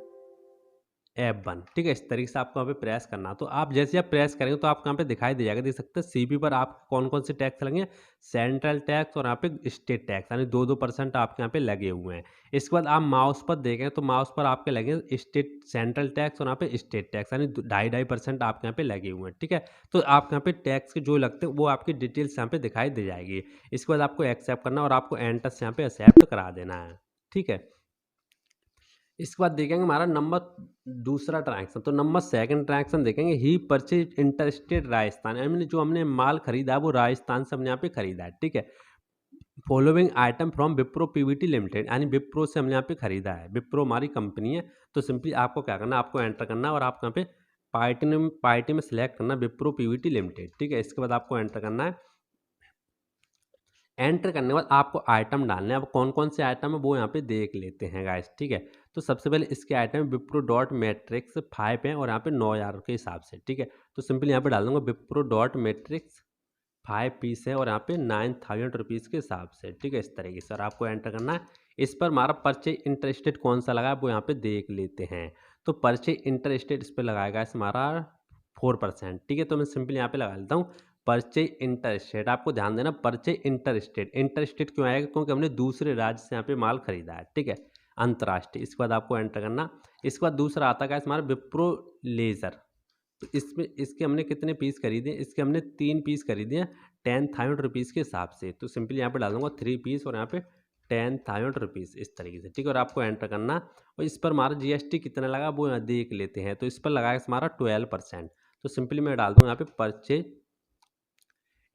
F1। ठीक है, इस तरीके से आपको यहाँ पे प्रेस करना। तो आप जैसे आप प्रेस करेंगे तो आपको यहाँ पे दिखाई दे जाएगा। देख सकते हैं CB पर आप कौन कौन से टैक्स लगे, सेंट्रल टैक्स और यहाँ पे स्टेट टैक्स, यानी 2% आपके यहाँ पे लगे हुए हैं। इसके बाद आप माउस पर देखें तो माउस पर आपके लगे स्टेट सेंट्रल टैक्स और यहाँ पे स्टेट टैक्स, यानी 2.5% आपके यहाँ पे लगे हुए हैं। ठीक है, तो आपके यहाँ पे टैक्स के जो लगते हैं वो आपकी डिटेल्स यहाँ पे दिखाई दे जाएगी। इसके बाद आपको एक्सेप्ट करना और आपको एंटर से यहाँ पे एक्सेप्ट करा देना है। ठीक है, इसके बाद देखेंगे हमारा नंबर दूसरा ट्रांजेक्शन, तो नंबर सेकंड ट्रांजेक्शन देखेंगे ही परचेज इंटरस्टेट राजस्थान, यानी जो हमने माल खरीदा है वो राजस्थान से हमने यहाँ पे खरीदा है। ठीक है, following item from Wipro PVT limited, यानी विप्रो से हमने यहाँ पे खरीदा है। विप्रो हमारी कंपनी है, तो सिंपली आपको क्या करना, आपको एंटर करना और आपको यहाँ पे पार्टी में सिलेक्ट करना विप्रो PVT लिमिटेड। ठीक है, इसके बाद आपको एंटर करना है। एंटर करने के बाद आपको आइटम डालने हैं। अब कौन कौन से आइटम है वो यहाँ पे देख लेते हैं गाइस। ठीक है, तो सबसे पहले इसके आइटम विप्रो डॉट मैट्रिक्स 5 है और यहाँ पे 9,000 के हिसाब से। ठीक है, तो सिंपली यहाँ पे डाल दूंगा विप्रो डॉट मैट्रिक्स 5 पीस है और यहाँ पे 9,000 रुपीज़ के हिसाब से। ठीक है, इस तरीके से और आपको एंटर करना है। इस पर हमारा परचेज इंटरेस्टेड कौन सा लगा है वो यहाँ पे देख लेते हैं। तो परचेज इंटरेस्टेड इस पर लगाएगा इस हमारा 4%। ठीक है, तो मैं सिंपली यहाँ पे लगा लेता हूँ परचेज इंटरेस्टेड। आपको ध्यान देना परचेज इंटरेस्टेड, इंटरेस्टेड क्यों आएगा, क्योंकि हमने दूसरे राज्य से यहाँ पे माल खरीदा है। ठीक है, अंतर्राष्ट्रीय। इसके बाद आपको एंटर करना। इसके बाद दूसरा आता है हमारा विप्रो लेजर, तो इसमें इसके हमने कितने पीस खरीदे, इसके हमने 3 पीस खरीदे हैं 10,000 रुपीज़ के हिसाब से। तो सिंपली यहाँ पे डाल दूंगा 3 पीस और यहाँ पे 10,000 रुपीज़ इस तरीके से। ठीक है, और आपको एंटर करना और इस पर हमारा GST कितना लगा वो यहाँ देख लेते हैं। तो इस पर लगा हमारा 12%। तो सिंपली मैं डाल दूँगा यहाँ पे परचेज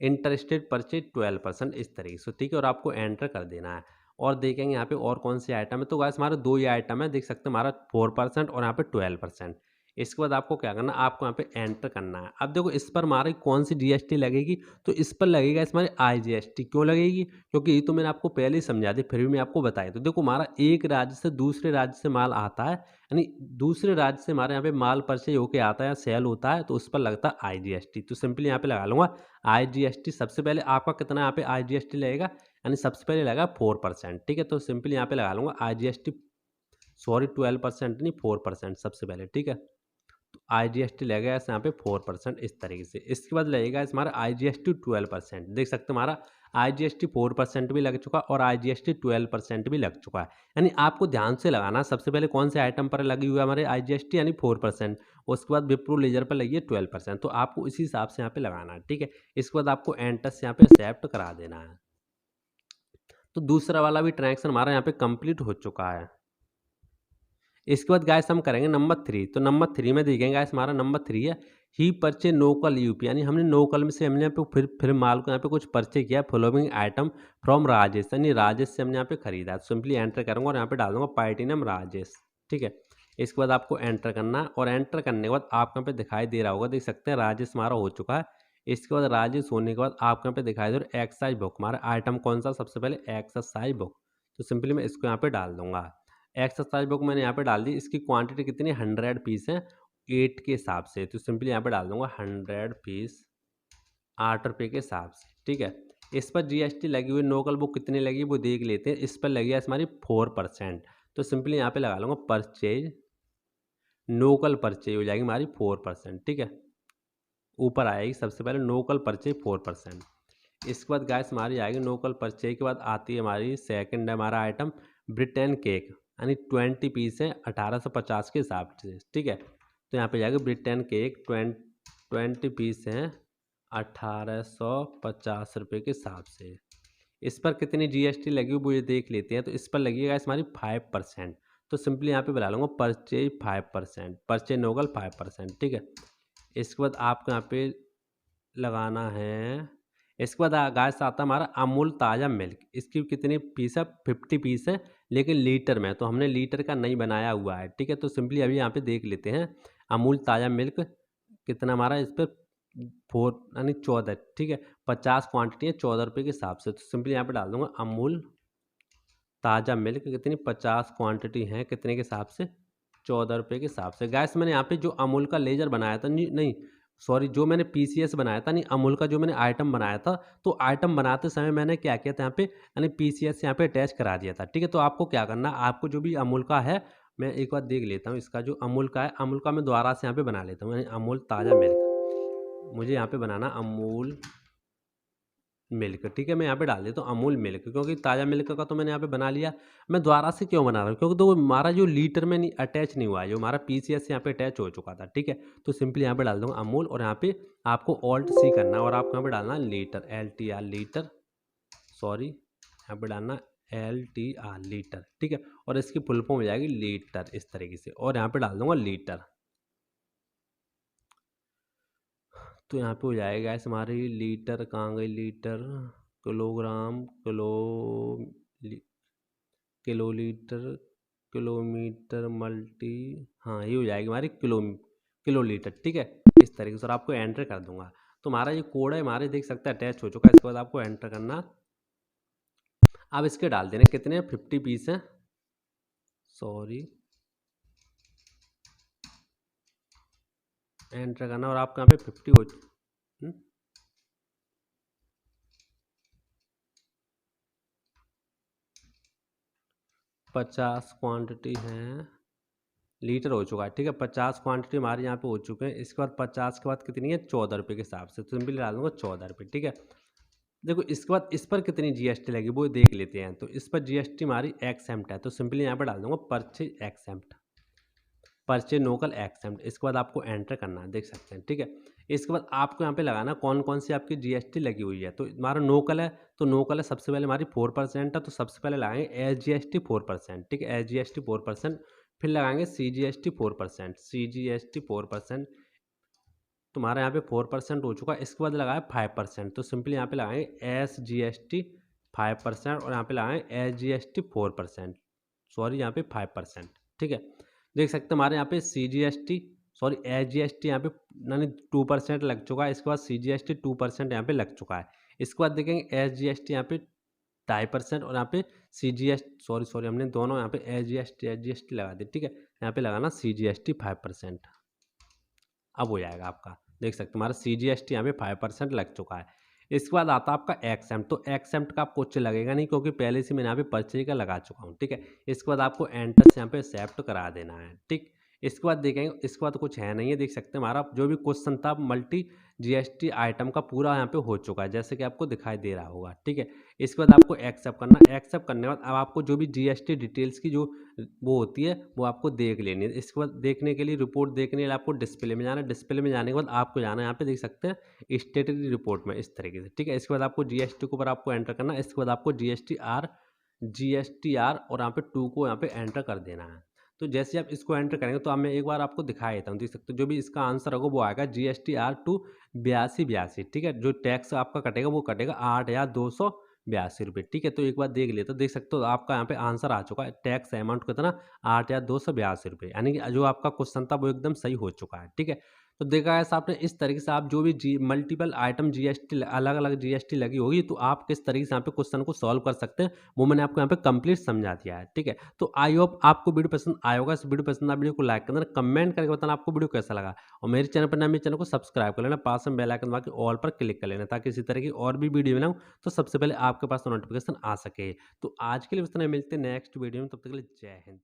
इंटरेस्टेड परचेज 12% इस तरीके से। ठीक है, और आपको एंटर कर देना है और देखेंगे यहाँ पे और कौन से आइटम है। तो गाइस हमारे 2 ही आइटम है, देख सकते हैं हमारा 4% और यहाँ पे 12%। इसके बाद आपको क्या करना, आपको यहाँ पे एंटर करना है। अब देखो इस पर हमारी कौन सी GST लगेगी, तो इस पर लगेगा इस हमारी IGST। क्यों लगेगी, क्योंकि ये तो मैंने आपको पहले ही समझा दी, फिर भी मैं आपको बताया। तो देखो हमारा एक राज्य से दूसरे राज्य से माल आता है, यानी दूसरे राज्य से हमारे यहाँ पे माल परचेज होके आता है, सेल होता है, तो उस पर लगता है IGST। तो सिंपली यहाँ पे लगा लूँगा IGST। सबसे पहले आपका कितना यहाँ पे IGST लगेगा, यानी सबसे पहले लगा 4%। ठीक है, तो सिंपली यहाँ पे लगा लूँगा IGST, सॉरी 12% नहीं 4% सबसे पहले। ठीक है, तो IGST लगेगा यहाँ पे 4% इस तरीके से। इसके बाद लगेगा हमारा IGST 12%। देख सकते हैं हमारा IGST 4% भी लग चुका और IGST 12% भी लग चुका है। यानी आपको ध्यान से लगाना, सबसे पहले कौन से आइटम पर लगी हुई है हमारे IGST यानी 4%, उसके बाद विप्रो लेजर पर लगी है 12%। तो आपको इसी हिसाब से यहाँ पे लगाना है। ठीक है, इसके बाद आपको एंटर से यहाँ पे एक्सेप्ट करा देना है। तो दूसरा वाला भी ट्रांजेक्शन हमारा यहाँ पे कंप्लीट हो चुका है। इसके बाद गाइस हम करेंगे नंबर 3। तो नंबर 3 में देखेंगे गाइस हमारा नंबर 3 है ही परचे नोकल यूपी, यानी हमने नोकल में से हमने यहाँ पे फिर माल को यहाँ पे कुछ परचे किया फॉलोइंग आइटम फ्रॉम राजेश, यानी राजेश से हमने यहाँ पे खरीदा। तो सिंपली एंटर करूँगा और यहाँ पे डाल दूंगा पार्टी नेम राजेश। ठीक है, इसके बाद आपको एंटर करना है और एंटर करने के बाद आपको यहाँ पे दिखाई दे रहा होगा, देख सकते हैं राजेश हमारा हो चुका है। इसके बाद राजेश होने के बाद आपको यहाँ पे दिखाई दे रहा है एक्साइज बुक, हमारा आइटम कौन सा, सबसे पहले एक्सरसाइज बुक। तो सिंपली मैं इसको यहाँ पे डाल दूंगा। एक्सरसाइज बुक मैंने यहाँ पे डाल दी। इसकी क्वांटिटी कितनी है, 100 पीस है 8 के हिसाब से। तो सिंपली यहाँ पे डाल दूंगा 100 पीस 8 रुपये के हिसाब से। ठीक है, इस पर जीएसटी लगी हुई लोकल बुक कितनी लगी वो देख लेते हैं। इस पर लगी है हमारी 4%। तो सिंपली यहाँ पे लगा लूँगा परचेज, लोकल परचेज हो जाएगी हमारी 4%। ठीक है, ऊपर आएगी सबसे पहले लोकल परचेज 4%। इसके बाद गाइस हमारी आएगी लोकल परचेज के बाद आती है हमारी सेकंड है हमारा आइटम ब्रिटेन केक, यानी 20 पीस है 1850 के हिसाब से। ठीक है, तो यहाँ पे जाएगा ब्रिटेन केक 20 पीस हैं 1850 रुपये के हिसाब से। इस पर कितनी जीएसटी लगी वो ये देख लेते हैं। तो इस पर लगी गाइस हमारी 5%। तो सिंपली यहाँ पे बुला लूँगा परचेज 5%, परचेज लोकल 5%। ठीक है, इसके बाद आपको यहाँ पे लगाना है। इसके बाद गाइस आता है हमारा अमूल ताज़ा मिल्क। इसकी कितनी पीस है? 50 पीस है, लेकिन लीटर में, तो हमने लीटर का नहीं बनाया हुआ है। ठीक है, तो सिंपली अभी यहाँ पे देख लेते हैं अमूल ताज़ा मिल्क कितना हमारा इस पर 4 यानी 14। ठीक है, 50 क्वांटिटी है 14 रुपये के हिसाब से। तो सिंपली यहाँ पे डाल दूंगा अमूल ताज़ा मिल्क कितनी 50 क्वांटिटी है कितने के हिसाब से? 14 रुपये के हिसाब से। गैस मैंने यहाँ पे जो अमूल का लेजर बनाया था, नहीं सॉरी, जो मैंने पीसीएस बनाया था, नहीं अमूल का जो मैंने आइटम बनाया था, तो आइटम बनाते समय मैंने क्या किया था यहाँ पे, यानी पीसीएस यहाँ पे अटैच करा दिया था। ठीक है, तो आपको क्या करना, आपको जो भी अमूल का है, मैं एक बार देख लेता हूँ इसका जो अमूल का है, अमूल का मैं दोबारा से यहाँ पे बना लेता हूँ, यानी अमूल ताज़ा मिल्क मुझे यहाँ पे बनाना अमूल मिल्क। ठीक है, मैं यहाँ पे डाल देता हूँ अमूल मिल्क, क्योंकि ताज़ा मिल्क का तो मैंने यहाँ पे बना लिया। मैं दोबारा से क्यों बना रहा हूँ, क्योंकि तो हमारा जो लीटर में नहीं अटैच नहीं हुआ है, जो हमारा पीसीएस यहाँ पे अटैच हो चुका था। ठीक है, तो सिंपली यहाँ पे डाल दूँगा अमूल, और यहाँ पे आपको ऑल्ट सी करना है, और आपको यहाँ पे डालना लीटर, LTR लीटर, सॉरी यहाँ पे डालना LTR लीटर। ठीक है, और इसकी फुल फॉर्म हो जाएगी लीटर, इस तरीके से, और यहाँ पे डाल दूँगा लीटर। तो यहाँ पे हो जाएगा ऐसे हमारी लीटर, कहाँ गई litre, kilogram, kilolitre, kilometre multi, हाँ ये हो जाएगी हमारी किलोलीटर। ठीक है, इस तरीके से, और आपको एंटर कर दूंगा। तो हमारा ये कोड है हमारे देख सकते हैं अटैच हो चुका है। इसके बाद आपको एंटर करना। अब इसके डाल देने कितने 50 पीस हैं, सॉरी एंटर करना, और आपको यहाँ पे 50 हो 50 क्वांटिटी है, लीटर हो चुका है। ठीक है, 50 क्वांटिटी हमारे यहाँ पे हो चुके हैं। इसके बाद 50 के बाद कितनी है 14 रुपये के हिसाब से, तो सिंपली डाल दूंगा 14 रुपये। ठीक है, देखो इसके बाद इस पर कितनी जीएसटी लगी वो देख लेते हैं। तो इस पर जीएसटी हमारी एक्सेम्प्ट है, तो सिंपली यहाँ पर डाल दूंगा परचेज एक्सेम्प्ट, परचेज लोकल एक्सेम्प्ट। इसके बाद आपको एंटर करना है, देख सकते हैं। ठीक है, इसके बाद आपको यहाँ पे लगाना कौन कौन सी आपकी जीएसटी लगी हुई है। तो हमारा लोकल है, तो लोकल है सबसे पहले हमारी 4% है, तो सबसे पहले लगाएंगे SGST 4%। ठीक है, SGST 4%, फिर लगाएंगे CGST 4%, CGST 4%, तुम्हारा यहाँ पे 4% हो चुका है। इसके बाद लगाए 5%, तो सिंपली यहाँ पे लगाएंगे SGST 5%, और यहाँ पे लगाएंगे SGST 4%, सॉरी यहाँ पे 5%। ठीक है, देख सकते हैं हमारे यहाँ पे CGST, सॉरी SGST यहाँ पे यानी 2% लग चुका है। इसके बाद CGST 2% यहाँ पे लग चुका है। इसके बाद देखेंगे SGST यहाँ पे 2.5%, और यहाँ पे CGST, सॉरी हमने दोनों यहाँ पे SGST लगा दी। ठीक है, यहाँ पे लगाना CGST 5%। अब हो जाएगा आपका, देख सकते हैं हमारा CGST यहाँ पे 5% लग चुका है। इसके बाद आता है आपका एक्सेम्प्ट। तो एक्सेम्प्ट का आपको कुछ लगेगा नहीं, क्योंकि पहले से मैंने यहाँ पे परचेज का लगा चुका हूँ। ठीक है, इसके बाद आपको एंटर से यहाँ पे एक्सेप्ट करा देना है। ठीक, इसके बाद देखेंगे, इसके बाद कुछ है नहीं है, देख सकते हैं हमारा जो भी क्वेश्चन था मल्टी जीएसटी आइटम का पूरा यहाँ पे हो चुका है, जैसे कि आपको दिखाई दे रहा होगा। ठीक है, इसके बाद आपको एक्सेप्ट करना। एक्सेप्ट करने के बाद अब आपको जो भी जीएसटी डिटेल्स की जो वो होती है वो आपको देख लेनी है। इसके बाद देखने के लिए रिपोर्ट देखने के लिए आपको डिस्प्ले में जाना है। डिस्प्ले में जाने के बाद आपको जाना है यहाँ पे देख सकते हैं स्टेटरी रिपोर्ट में, इस तरीके से। ठीक है, इसके बाद आपको जीएसटी के ऊपर आपको एंटर करना है। इसके बाद आपको जीएसटीआर और यहाँ पे 2 को यहाँ पे एंटर कर देना है। तो जैसे आप इसको एंटर करेंगे तो अब मैं एक बार आपको दिखा देता हूँ, देख सकते हो जो भी इसका आंसर होगा वो आएगा GSTR 2 8282। ठीक है, जो टैक्स आपका कटेगा वो कटेगा 8,282 रुपये। ठीक है, तो एक बार देख लेते हो, देख सकते हो आपका यहाँ पे आंसर आ चुका है। टैक्स अमाउंट कितना 8,282 रुपये, यानी कि जो आपका क्वेश्चन था वो एकदम सही हो चुका है। ठीक है, तो देखा गाइस आपने इस तरीके से आप जो भी जी मल्टीपल आइटम जीएसटी अलग-अलग जीएसटी लगी होगी, तो आप किस तरीके से यहाँ पे क्वेश्चन को सॉल्व कर सकते हैं, वो मैंने आपको यहाँ पे कंप्लीट समझा दिया है, ठीक है? तो आई होप आपको वीडियो पसंद आया होगा। इस वीडियो पसंद आया वीडियो को लाइक कर देना, कमेंट करके बताना आपको वीडियो कैसा लगा और मेरे चैनल पर नए मेरे चैनल को सब्सक्राइब कर लेना, पास में बेल आइकन दबा के ऑल पर क्लिक कर लेना ताकि इसी तरह की और भी वीडियो बनाऊँ तो सबसे पहले आपके पास नोटिफिकेशन आ सके। तो आज के लिए बस इतना ही, मिलते हैं नेक्स्ट वीडियो में, तब तक के लिए जय हिंद।